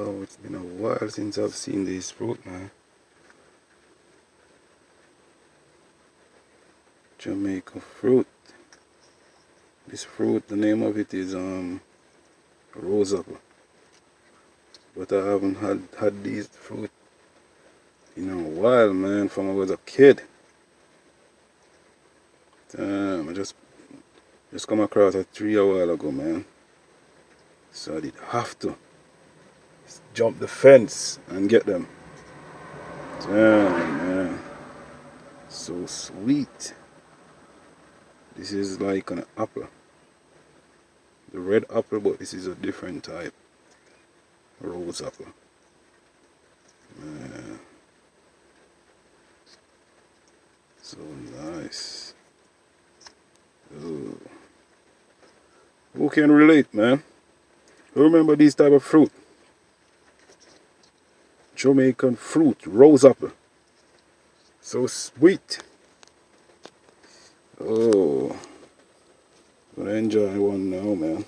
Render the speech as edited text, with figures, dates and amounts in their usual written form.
Oh, it's been a while since I've seen this fruit, man. Jamaican fruit. This fruit, the name of it is rose apple. But I haven't had these fruit in a while, man, from I was a kid. Damn, I just come across a tree a while ago, man. So I did have to jump the fence and get them. Damn, man. So sweet. This is like an apple. The red apple, but this is a different type. Rose apple. Man. So nice. Ooh. Who can relate, man? Who remember these type of fruit? Jamaican fruit, rose apple. So sweet. Oh, gonna enjoy one now, man.